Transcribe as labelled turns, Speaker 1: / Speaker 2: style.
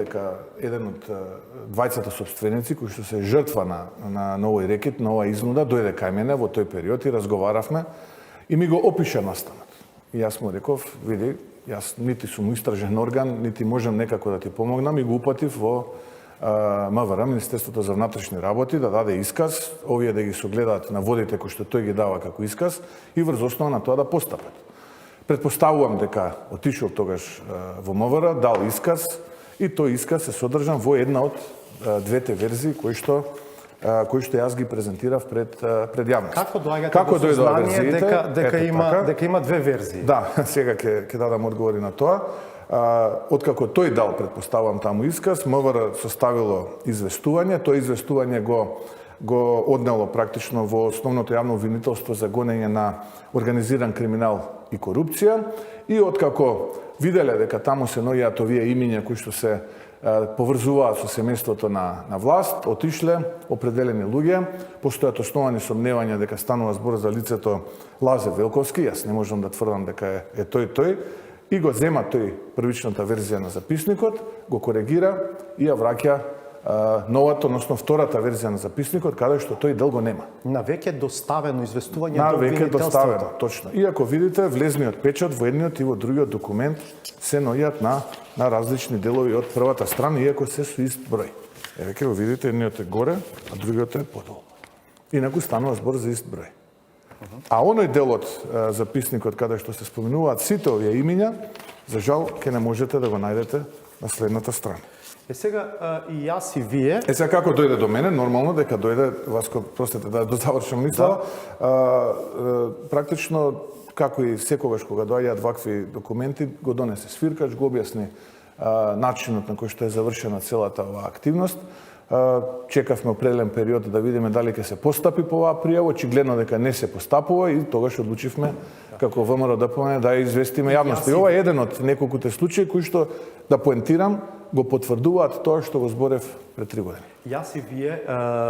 Speaker 1: дека еден од двајцата собственици кои што се жртва на овој рекет, на оваа изнуда, дојде кај мене во тој период и разговаравме и ми го опиша настанот. И јас му реков, види, јас нити сум истражен орган, нити можам некако да ти помогнам и го упатив во МВР, Министерството за внатрешни работи, да даде исказ, овие да ги согледаат на водите кои што тој ги дава како исказ и врз основа на тоа да постапат. Предпоставувам дека отишол тогаш во МВР, дал исказ и тој исказ се содржан во една од двете верзии кои што јас ги презентирав пред јавност.
Speaker 2: Како дојдоа верзиите дека има две верзии?
Speaker 1: Да, сега ќе дадам одговори на тоа. Откако тој дал, предпоставам, таму исказ, МВР составило известување, тоа известување го однело практично во основното јавно обвинителство за гонење на организиран криминал и корупција и откако виделе дека таму се наоѓаат овие имиња кои што се поврзуваат со семејството на власт, отишле определени луѓе, постојат основани сомневања дека станува збор за лицето Лазе Велковски, јас не можам да тврдам дека е тој, и го зема тој првичната верзија на записникот, го коригира и ја враќа новата, односно втората верзија на записникот, каде што тој дел го нема.
Speaker 2: На веќе доставено известување
Speaker 1: до
Speaker 2: обвинителството.
Speaker 1: На веќе доставено, точно. И ако видите, влезниот печат во едниот и во другиот документ се наоѓаат на различни делови од првата страна, иако се со ист број. Еве ќе го видите, едниот е горе, а другиот е подолу. Инаку станува збор за ист број. А оној дел од записникот каде што се споменуваат сите овие имиња, за жал ќе не можете да го најдете на следната страна.
Speaker 2: Сега и јас и вие.
Speaker 1: Сега како дојде до мене, нормално дека дојде, Васко, простете да завршам мисла, практично како и секогаш кога доаѓаат вакви документи, го донесе свиркач, го објасни начинот на кој што е завршена целата оваа активност. Чекавме определен период да видиме дали ќе се постапи по оваа пријава, очигледно дека не се постапува и тогаш одлучивме како ВМРО ДПМН да ја известиме јавноста. И ова е еден од неколкуте случаи кои што, да поентирам, го потврдуваат тоа што го зборев пред 3 години.
Speaker 2: Јас и вие